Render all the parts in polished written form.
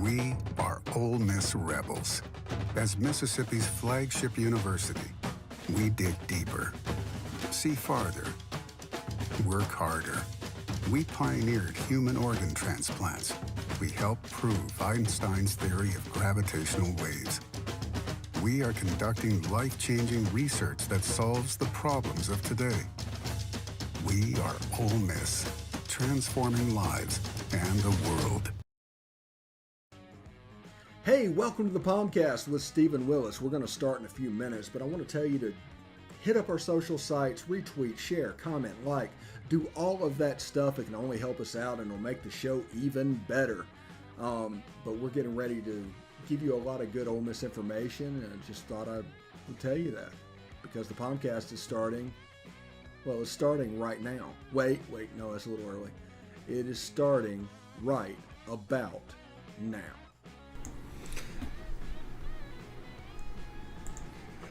We are Ole Miss Rebels. As Mississippi's flagship university, we dig deeper, see farther, work harder. We pioneered human organ transplants. We helped prove Einstein's theory of gravitational waves. We are conducting life-changing research that solves the problems of today. We are Ole Miss, transforming lives and the world. Hey, welcome to the POMcast with Stephen Willis. We're going to start in a few minutes, but I want to tell you to hit up our social sites, retweet, share, comment, like, do all of that stuff. It can only help us out and it'll make the show even better. But we're getting ready to give you a lot of good Ole Miss information, and I just thought I would tell you that because the POMcast is starting. Well, it's starting right now. Wait, no, that's a little early. It is starting right about now.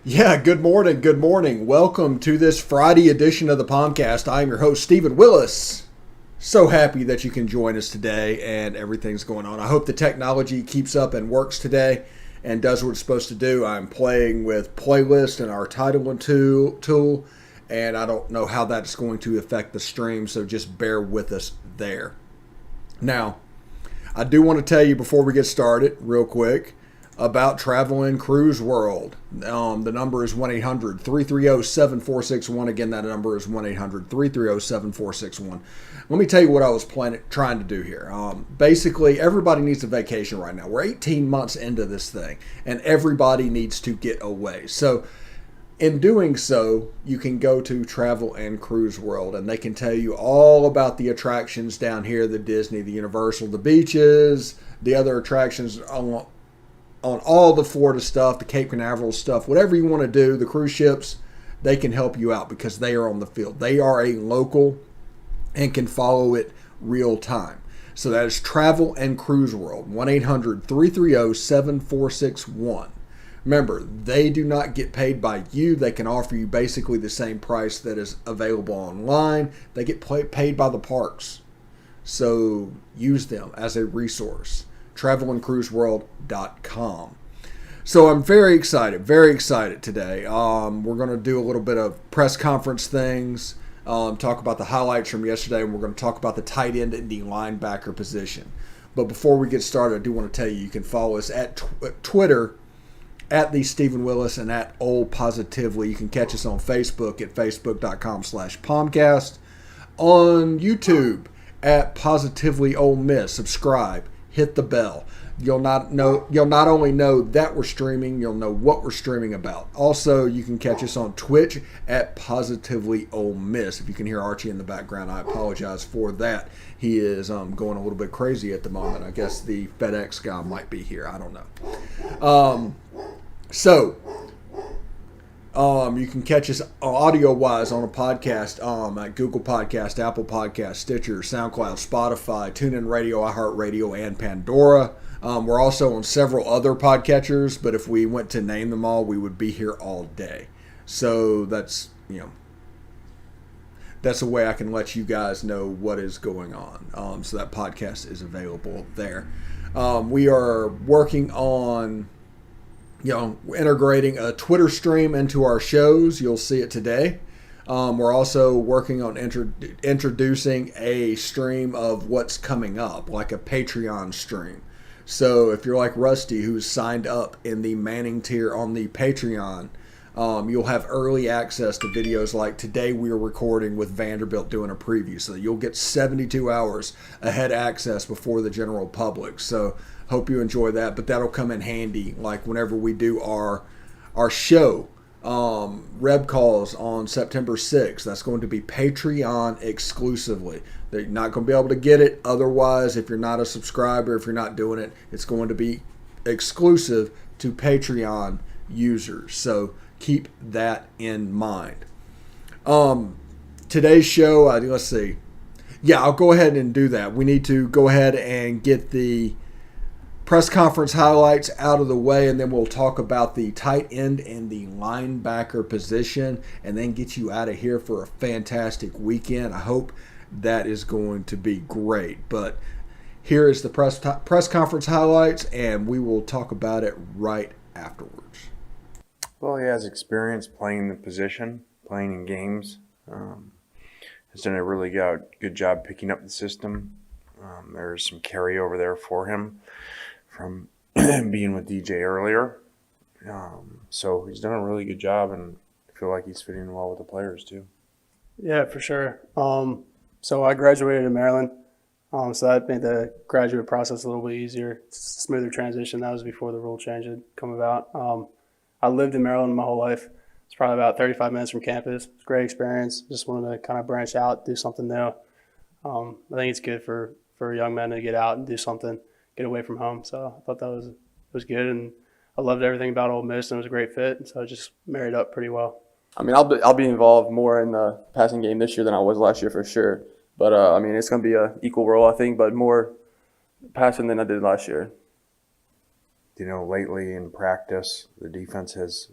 Yeah, good morning. Welcome to this Friday edition of the POMcast. I am your host, Stephen Willis. So happy that you can join us today and everything's going on. I hope the technology keeps up and works today and does what it's supposed to do. I'm playing with playlist and our titling tool, and I don't know how that's going to affect the stream, so just bear with us there. Now, I do want to tell you before we get started real quick about Travel and Cruise World. The number is 1-800-330-7461. Again, that number is 1-800-330-7461. Let me tell you what I was trying to do here. Basically, everybody needs a vacation right now. We're 18 months into this thing, and everybody needs to get away. So, in doing so, you can go to Travel and Cruise World, and they can tell you all about the attractions down here, the Disney, the Universal, the beaches, the other attractions on all the Florida stuff, the Cape Canaveral stuff, whatever you want to do, the cruise ships, they can help you out because they are on the field. They are a local and can follow it real time. So that is Travel and Cruise World, 1-800-330-7461. Remember, they do not get paid by you. They can offer you basically the same price that is available online. They get paid by the parks. So use them as a resource. TravelandCruiseWorld.com. So I'm very excited today. We're going to do a little bit of press conference things, talk about the highlights from yesterday, and we're going to talk about the tight end and the linebacker position. But before we get started, I do want to tell you, you can follow us at Twitter, at the Stephen Willis, and at Ole Positively. You can catch us on Facebook at facebook.com/POMcast, on YouTube at Positively Ole Miss. Subscribe. Hit the bell. You'll not only know that we're streaming, you'll know what we're streaming about. Also, you can catch us on Twitch at Positively Ole Miss. If you can hear Archie in the background, I apologize for that. He is going a little bit crazy at the moment. I guess the FedEx guy might be here. I don't know. You can catch us audio-wise on a podcast at Google Podcast, Apple Podcast, Stitcher, SoundCloud, Spotify, TuneIn Radio, iHeartRadio, and Pandora. We're also on several other podcatchers, but if we went to name them all, we would be here all day. So that's a way I can let you guys know what is going on. So that podcast is available there. We are working on integrating a Twitter stream into our shows. You'll see it today. We're also working on introducing a stream of what's coming up, like a Patreon stream. So if you're like Rusty, who's signed up in the Manning tier on the Patreon, you'll have early access to videos like today we are recording with Vanderbilt doing a preview. So you'll get 72 hours ahead access before the general public. So hope you enjoy that, but that'll come in handy like whenever we do our show, Reb Calls on September 6th. That's going to be Patreon exclusively. They're not going to be able to get it otherwise. If you're not a subscriber, if you're not doing it, it's going to be exclusive to Patreon users. So keep that in mind. Today's show, let's see. Yeah, I'll go ahead and do that. We need to go ahead and get the press conference highlights out of the way, and then we'll talk about the tight end and the linebacker position, and then get you out of here for a fantastic weekend. I hope that is going to be great. But Here is the press conference highlights, and we will talk about it right afterwards. Well, he has experience playing the position, playing in games. Has done a really good job picking up the system. There's some carryover there for him from being with DJ earlier. So he's done a really good job, and I feel like he's fitting well with the players too. Yeah, for sure. So I graduated in Maryland, so that made the graduate process a little bit easier, smoother transition. That was before the rule change had come about. I lived in Maryland my whole life. It's probably about 35 minutes from campus. It's a great experience. Just wanted to kind of branch out, do something new. I think it's good for young men to get out and do something, get away from home. So I thought that was good, and I loved everything about Ole Miss, and it was a great fit. So I just married up pretty well. I mean, I'll be involved more in the passing game this year than I was last year for sure. But I mean, it's going to be an equal role, I think, but more passing than I did last year. You know, lately in practice, the defense has,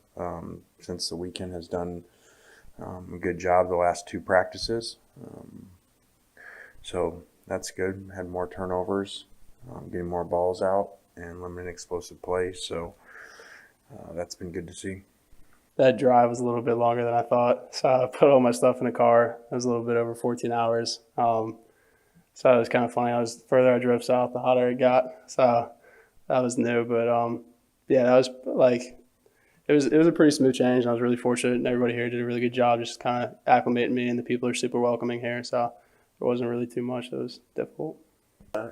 since the weekend, has done a good job the last two practices. So that's good. Had more turnovers, getting more balls out, and limiting explosive plays. So that's been good to see. That drive was a little bit longer than I thought. So I put all my stuff in the car. It was a little bit over 14 hours. So it was kind of funny. The further I drove south, the hotter it got. So that was new. But yeah, that was like it was a pretty smooth change. And I was really fortunate, and everybody here did a really good job just kind of acclimating me. And the people are super welcoming here. So it wasn't really too much that was difficult.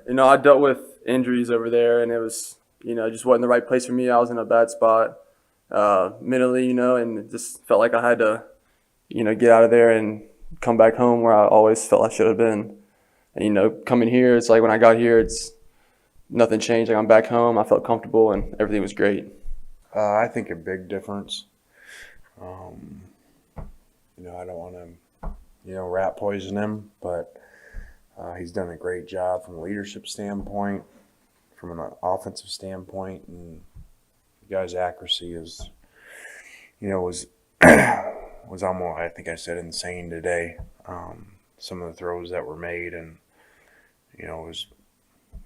You know, I dealt with injuries over there, and it was, it just wasn't the right place for me. I was in a bad spot mentally, and it just felt like I had to, get out of there and come back home where I always felt I should have been. And, coming here, it's like when I got here, it's nothing changed. Like I'm back home. I felt comfortable, and everything was great. I think a big difference. I don't want to, rat poison him, but he's done a great job from a leadership standpoint, from an offensive standpoint, and the guy's accuracy is, was was almost, I think I said, insane today. Some of the throws that were made, and it was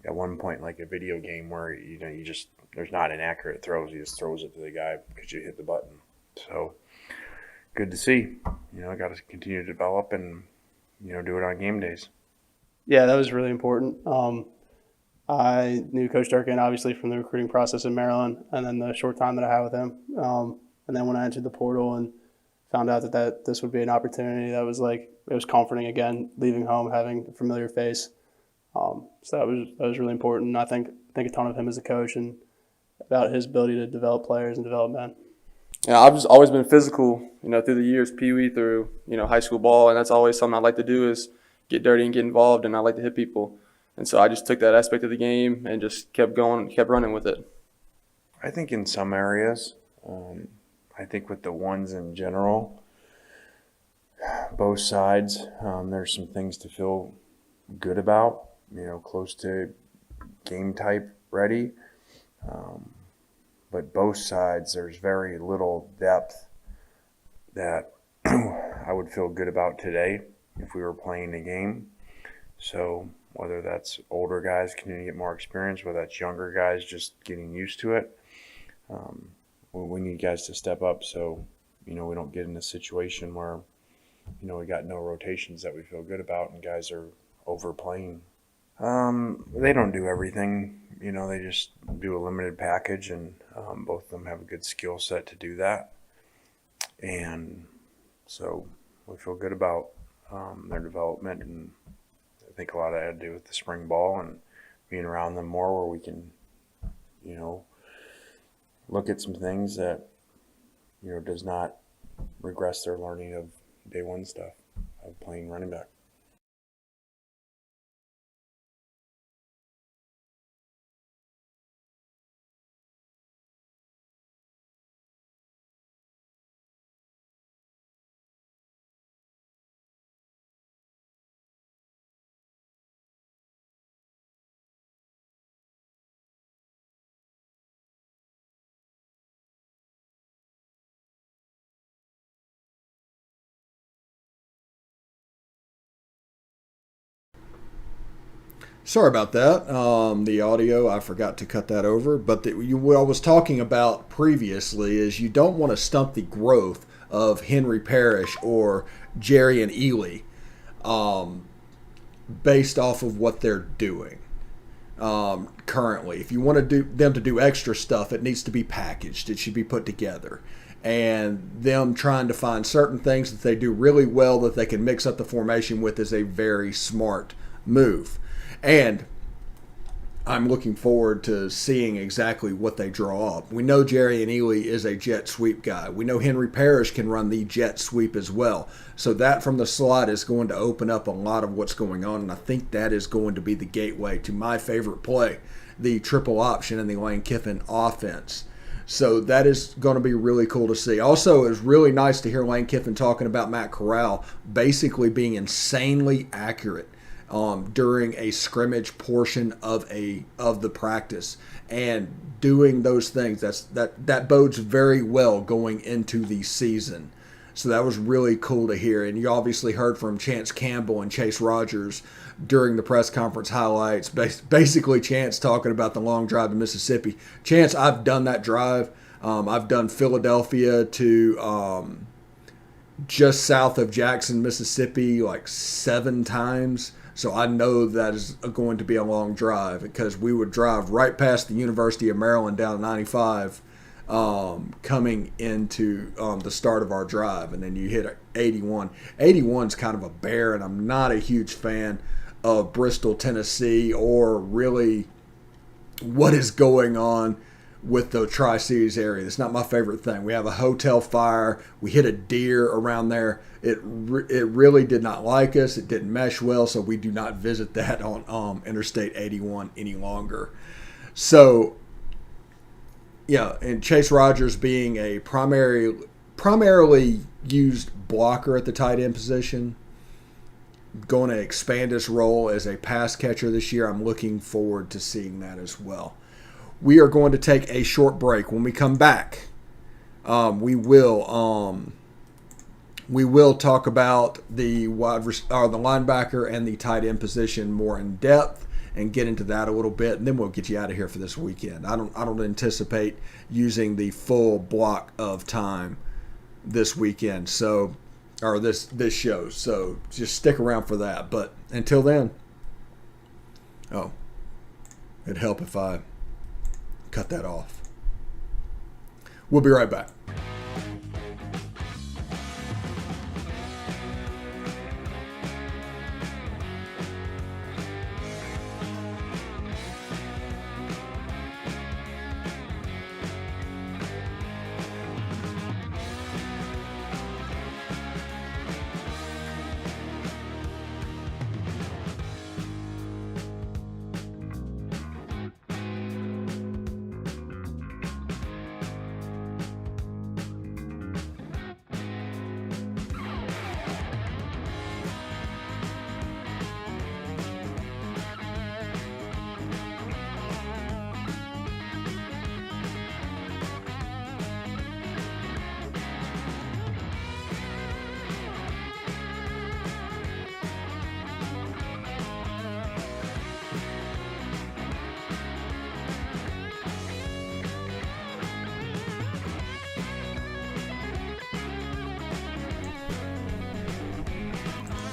at one point like a video game where you just there's not inaccurate throws. He just throws it to the guy because you hit the button. So good to see. I got to continue to develop and do it on game days. Yeah, that was really important. I knew Coach Durkin obviously from the recruiting process in Maryland, and then the short time that I had with him. And then when I entered the portal and found out that this would be an opportunity, that was it was comforting again, leaving home, having a familiar face. So that was really important. I think a ton of him as a coach and about his ability to develop players and develop men. Yeah, I've just always been physical, through the years, Pee Wee through, high school ball, and that's always something I like to do is get dirty and get involved, and I like to hit people. And so I just took that aspect of the game and just kept going, kept running with it. I think in some areas, I think with the ones in general, both sides, there's some things to feel good about, close to game type ready. But both sides, there's very little depth that I would feel good about today if we were playing a game. So whether that's older guys continuing to get more experience, whether that's younger guys just getting used to it, we need guys to step up so, we don't get in a situation where, we got no rotations that we feel good about and guys are overplaying. They don't do everything. They just do a limited package, and both of them have a good skill set to do that. And so we feel good about their development, and I think a lot of that had to do with the spring ball and being around them more where we can, look at some things that, does not regress their learning of day one stuff of playing running back. Sorry about that. The audio, I forgot to cut that over. But what I was talking about previously is you don't want to stunt the growth of Henry Parrish or Jerry and Ely based off of what they're doing currently. If you want them to do extra stuff, it needs to be packaged. It should be put together. And them trying to find certain things that they do really well that they can mix up the formation with is a very smart move. And I'm looking forward to seeing exactly what they draw up. We know Jerry and Ely is a jet sweep guy. We know Henry Parrish can run the jet sweep as well. So that from the slot is going to open up a lot of what's going on, and I think that is going to be the gateway to my favorite play, the triple option in the Lane Kiffin offense. So that is going to be really cool to see. Also, it was really nice to hear Lane Kiffin talking about Matt Corral basically being insanely accurate during a scrimmage portion of the practice and doing those things. That bodes very well going into the season. So that was really cool to hear. And you obviously heard from Chance Campbell and Chase Rogers during the press conference highlights. Basically, Chance talking about the long drive to Mississippi. Chance, I've done that drive. I've done Philadelphia to just south of Jackson, Mississippi, like 7 times. So I know that is going to be a long drive because we would drive right past the University of Maryland down 95 coming into the start of our drive. And then you hit 81. 81's kind of a bear, and I'm not a huge fan of Bristol, Tennessee, or really what is going on with the Tri-Cities area. It's not my favorite thing. We have a hotel fire. We hit a deer around there. It really did not like us. It didn't mesh well, so we do not visit that on Interstate 81 any longer. So, yeah, and Chase Rogers being a primarily used blocker at the tight end position, going to expand his role as a pass catcher this year. I'm looking forward to seeing that as well. We are going to take a short break. When we come back, we will talk about the linebacker and the tight end position more in depth and get into that a little bit, and then we'll get you out of here for this weekend. I don't anticipate using the full block of time this weekend, or this show. So just stick around for that. But until then, it'd help if I cut that off. We'll be right back.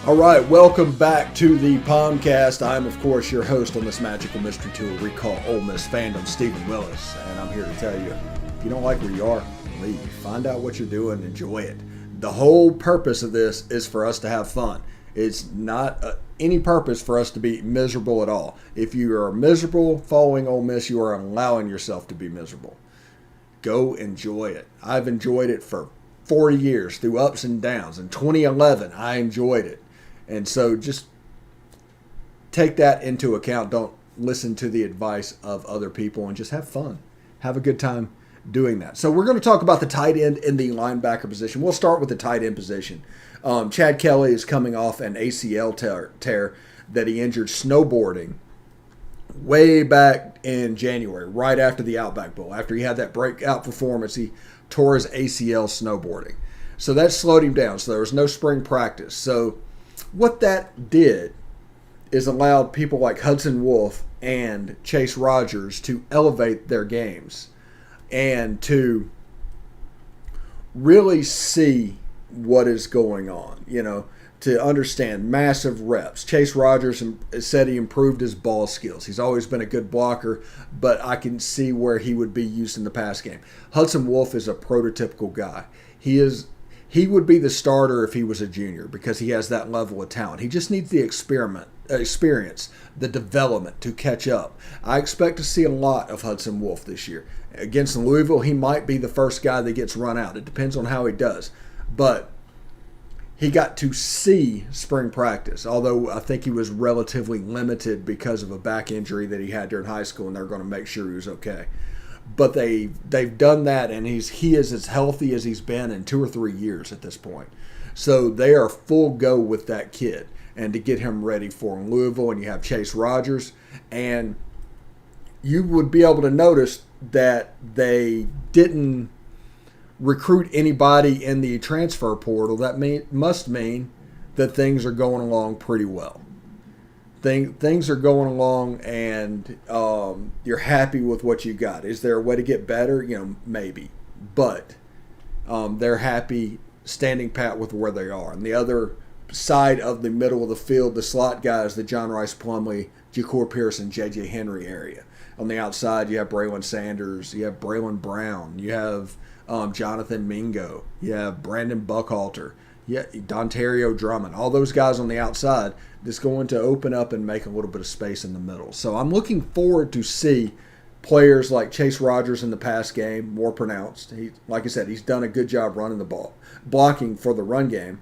All right, welcome back to the POMcast. I'm, of course, your host on this magical mystery tour we call Ole Miss Fandom, Stephen Willis, and I'm here to tell you, if you don't like where you are, leave. Find out what you're doing, enjoy it. The whole purpose of this is for us to have fun. It's not any purpose for us to be miserable at all. If you are miserable following Ole Miss, you are allowing yourself to be miserable. Go enjoy it. I've enjoyed it for 40 years through ups and downs. In 2011, I enjoyed it. And so just take that into account. Don't listen to the advice of other people and just have fun. Have a good time doing that. So we're going to talk about the tight end in the linebacker position. We'll start with the tight end position. Chad Kelly is coming off an ACL tear that he injured snowboarding way back in January, right after the Outback Bowl. After he had that breakout performance, he tore his ACL snowboarding. So that slowed him down. So there was no spring practice. So what that did is allowed people like Hudson Wolf and Chase Rogers to elevate their games and to really see what is going on, to understand massive reps. Chase Rogers said he improved his ball skills. He's always been a good blocker, but I can see where he would be used in the pass game. Hudson Wolf is a prototypical guy. He would be the starter if he was a junior because he has that level of talent. He just needs the experience, the development to catch up. I expect to see a lot of Hudson Wolf this year. Against Louisville, he might be the first guy that gets run out. It depends on how he does. But he got to see spring practice, although I think he was relatively limited because of a back injury that he had during high school, and they're going to make sure he was okay. But they've done that, and he is as healthy as he's been in 2 or 3 years at this point. So they are full go with that kid, and to get him ready for Louisville, and you have Chase Rogers, and you would be able to notice that they didn't recruit anybody in the transfer portal. That must mean that things are going along pretty well. Things are going along, and you're happy with what you got. Is there a way to get better? Maybe. But they're happy standing pat with where they are. And the other side of the middle of the field, the slot guys, the John Rice Plumlee, Ja'Cour Pearson, J.J. Henry area. On the outside, you have Braylon Sanders, you have Braylon Brown, you have Jonathan Mingo, you have Brandon Buckhalter, Dontario Drummond. All those guys on the outside that's going to open up and make a little bit of space in the middle. So I'm looking forward to see players like Chase Rogers in the pass game more pronounced. Like I said, he's done a good job running the ball, blocking for the run game.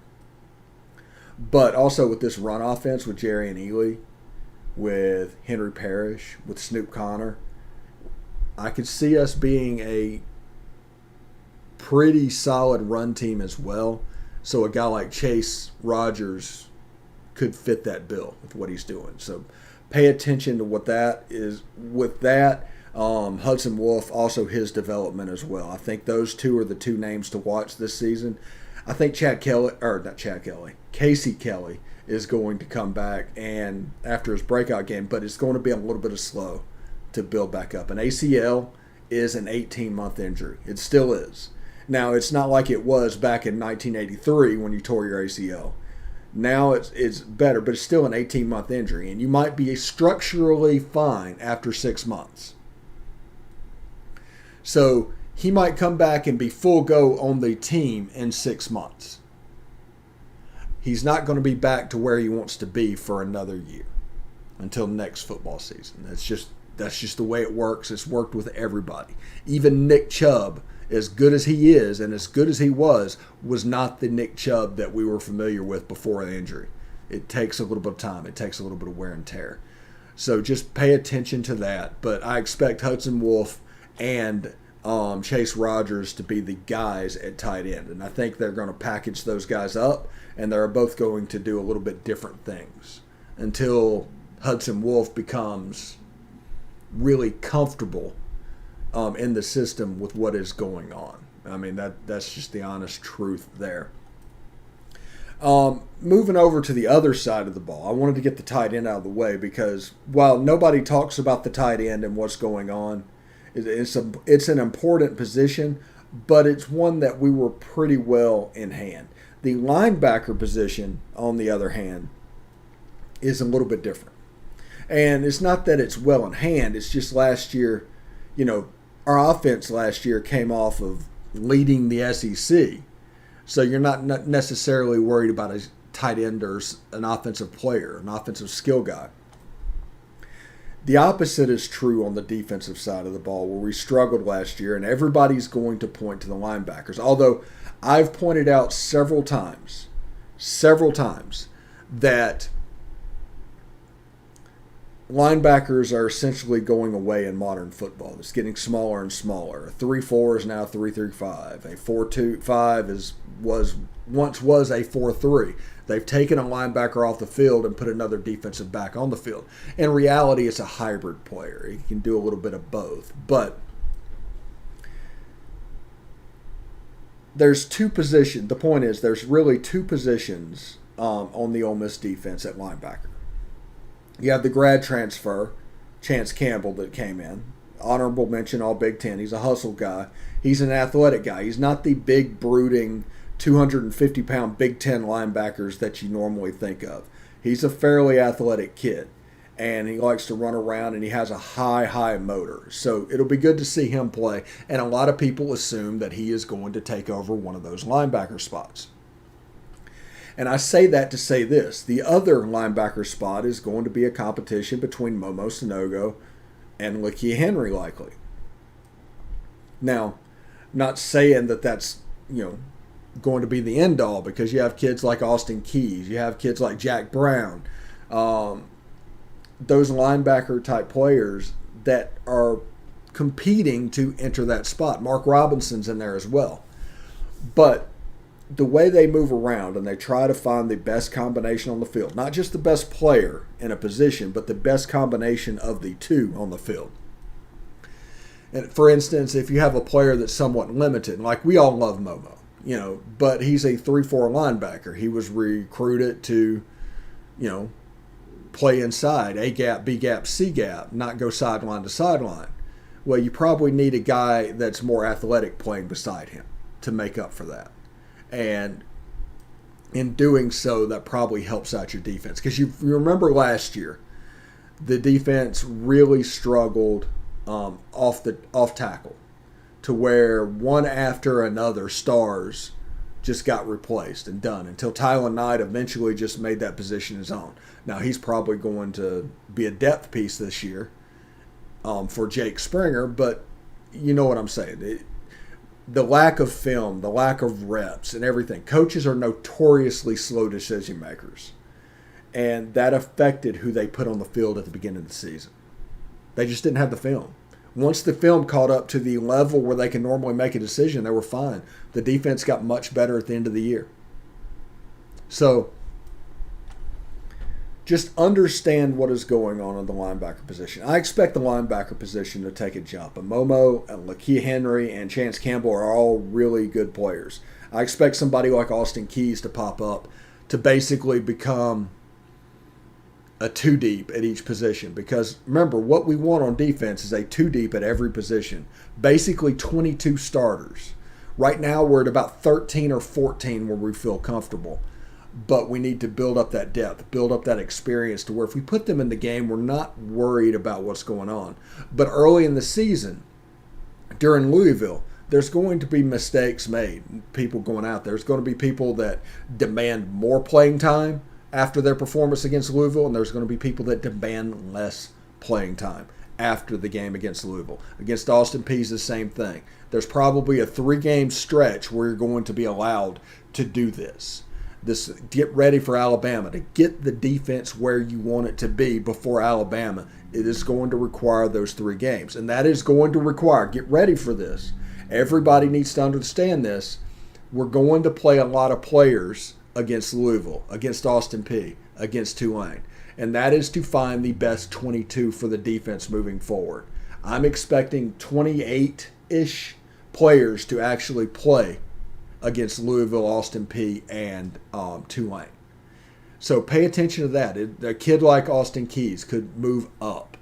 But also with this run offense with Jerry and Ely, with Henry Parrish, with Snoop Connor, I could see us being a pretty solid run team as well. So a guy like Chase Rogers could fit that bill with what he's doing. So pay attention to what that is with that. Hudson Wolf, also his development as well. I think those two are the two names to watch this season. I think Casey Kelly is going to come back and after his breakout game, but it's going to be a little bit of slow to build back up. An ACL is an 18-month injury. It still is. Now, it's not like it was back in 1983 when you tore your ACL. Now it's better, but it's still an 18-month injury, and you might be structurally fine after 6 months. So he might come back and be full go on the team in 6 months. He's not going to be back to where he wants to be for another year until next football season. That's just the way it works. It's worked with everybody. Even Nick Chubb, as good as he is and as good as he was not the Nick Chubb that we were familiar with before the injury. It takes a little bit of time. It takes a little bit of wear and tear. So just pay attention to that. But I expect Hudson Wolf and Chase Rogers to be the guys at tight end. And I think they're going to package those guys up, and they're both going to do a little bit different things until Hudson Wolf becomes really comfortable in the system with what is going on. I mean, that's just the honest truth there. Moving over to the other side of the ball, I wanted to get the tight end out of the way because while nobody talks about the tight end and what's going on, it's an important position, but it's one that we were pretty well in hand. The linebacker position, on the other hand, is a little bit different. And it's not that it's well in hand, it's just last year, our offense last year came off of leading the SEC. So you're not necessarily worried about a tight end or an offensive player, an offensive skill guy. The opposite is true on the defensive side of the ball where we struggled last year, and everybody's going to point to the linebackers. Although I've pointed out several times that linebackers are essentially going away in modern football. It's getting smaller and smaller. A 3-4 is now 3-3-5. A 4-2-5 once was a 4-3. They've taken a linebacker off the field and put another defensive back on the field. In reality, it's a hybrid player. He can do a little bit of both. But there's two positions. The point is there's really two positions on the Ole Miss defense at linebacker. You have the grad transfer, Chance Campbell, that came in. Honorable mention, all Big Ten. He's a hustle guy. He's an athletic guy. He's not the big, brooding, 250-pound Big Ten linebackers that you normally think of. He's a fairly athletic kid, and he likes to run around, and he has a high motor. So it'll be good to see him play, and a lot of people assume that he is going to take over one of those linebacker spots. And I say that to say this. The other linebacker spot is going to be a competition between Momo Sanogo and Lakia Henry, likely. Now, not saying that that's, going to be the end all, because you have kids like Austin Keys, you have kids like Jack Brown, those linebacker type players that are competing to enter that spot. Mark Robinson's in there as well. But the way they move around and they try to find the best combination on the field, not just the best player in a position, but the best combination of the two on the field. And for instance, if you have a player that's somewhat limited, like we all love Momo, but he's a 3-4 linebacker. He was recruited to, play inside, A gap, B gap, C gap, not go sideline to sideline. Well, you probably need a guy that's more athletic playing beside him to make up for that. And in doing so, that probably helps out your defense. Because you remember last year, the defense really struggled off tackle, to where one after another stars just got replaced and done, until Tylen Knight eventually just made that position his own. Now, he's probably going to be a depth piece this year for Jake Springer, but you know what I'm saying. The lack of film, the lack of reps and everything. Coaches are notoriously slow decision makers, and that affected who they put on the field at the beginning of the season. They just didn't have the film. Once the film caught up to the level where they can normally make a decision, they were fine. The defense got much better at the end of the year. So just understand what is going on in the linebacker position. I expect the linebacker position to take a jump. And Momo and Lakia Henry and Chance Campbell are all really good players. I expect somebody like Austin Keys to pop up to basically become a 2-deep at each position, because remember, what we want on defense is a 2-deep at every position, basically 22 starters. Right now we're at about 13 or 14 where we feel comfortable, but we need to build up that depth, build up that experience to where if we put them in the game, we're not worried about what's going on. But early in the season, during Louisville, there's going to be mistakes made, people going out there. There's going to be people that demand more playing time after their performance against Louisville, and there's going to be people that demand less playing time after the game against Louisville. Against Austin Peay, the same thing. There's probably a 3-game stretch where you're going to be allowed to do this. Get ready for Alabama. To get the defense where you want it to be before Alabama, it is going to require those 3 games. And that is going to require, get ready for this. Everybody needs to understand this. We're going to play a lot of players against Louisville, against Austin Peay, against Tulane. And that is to find the best 22 for the defense moving forward. I'm expecting 28-ish players to actually play against Louisville, Austin Peay, and Tulane. So pay attention to that. A kid like Austin Keys could move up.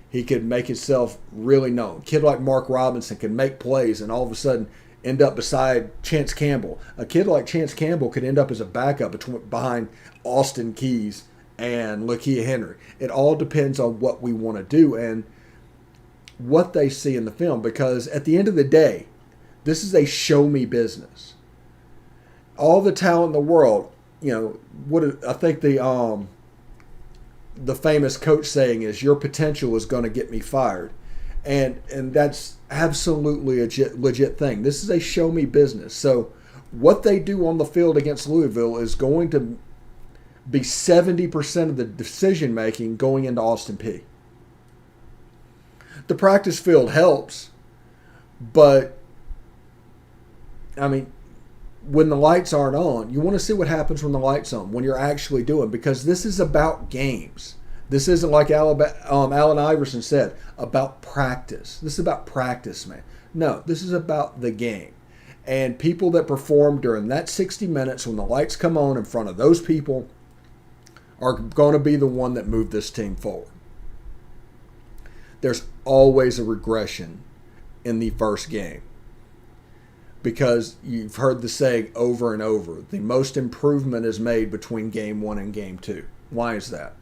He could make himself really known. A kid like Mark Robinson can make plays and all of a sudden end up beside Chance Campbell. A kid like Chance Campbell could end up as a backup behind Austin Keys and Lakia Henry. It all depends on what we want to do and what they see in the film, because at the end of the day, this is a show-me business. All the talent in the world, what I think the famous coach saying is, your potential is going to get me fired. And that's absolutely a legit thing. This is a show-me business. So what they do on the field against Louisville is going to be 70% of the decision-making going into Austin Peay. The practice field helps, but, when the lights aren't on, you want to see what happens when the lights on, when you're actually doing, because this is about games. This isn't like Allen Iverson said, about practice. This is about practice, man. No, this is about the game. And people that perform during that 60 minutes when the lights come on in front of those people are going to be the one that move this team forward. There's always a regression in the first game because you've heard the saying over and over, the most improvement is made between game 1 and game 2. Why is that?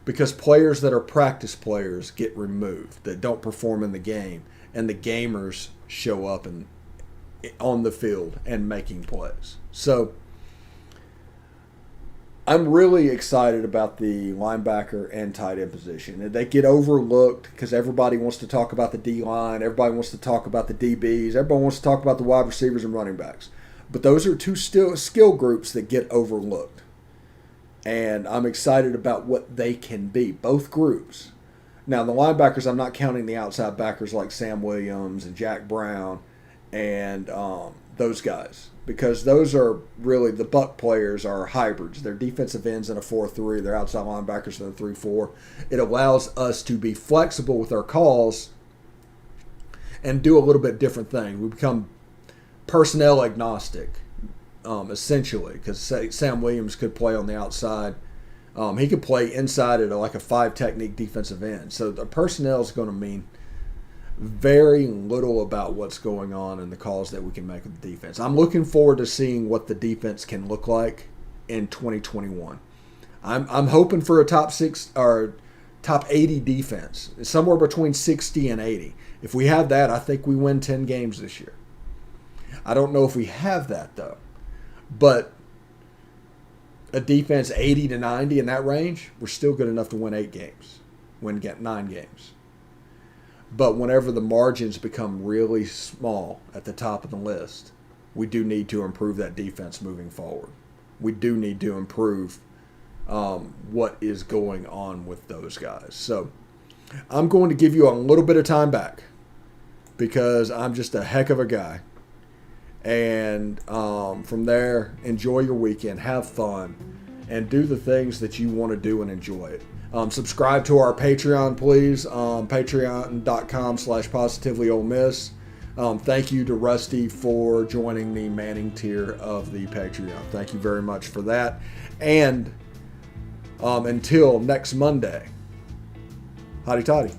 Because players that are practice players get removed, that don't perform in the game, and the gamers show up on the field and making plays. So I'm really excited about the linebacker and tight end position. They get overlooked because everybody wants to talk about the D-line, everybody wants to talk about the DBs, everybody wants to talk about the wide receivers and running backs. But those are two skill groups that get overlooked. And I'm excited about what they can be, both groups. Now, the linebackers, I'm not counting the outside backers like Sam Williams and Jack Brown and those guys, because those are really the Buck players are hybrids. They're defensive ends in a 4-3. They're outside linebackers in a 3-4. It allows us to be flexible with our calls and do a little bit different thing. We become personnel agnostic, essentially, because Sam Williams could play on the outside. He could play inside at like a 5 technique defensive end. So the personnel is going to mean very little about what's going on and the calls that we can make with the defense. I'm looking forward to seeing what the defense can look like in 2021. I'm hoping for a top 6 or top 80 defense, somewhere between 60 and 80. If we have that, I think we win 10 games this year. I don't know if we have that though, but a defense 80 to 90 in that range, we're still good enough to win 8 games, get 9 games. But whenever the margins become really small at the top of the list, we do need to improve that defense moving forward. We do need to improve what is going on with those guys. So I'm going to give you a little bit of time back because I'm just a heck of a guy. And from there, enjoy your weekend, have fun, and do the things that you want to do and enjoy it. Subscribe to our Patreon, please. Patreon.com/positivelyolemiss. Thank you to Rusty for joining the Manning tier of the Patreon. Thank you very much for that. And until next Monday, hotty toddy.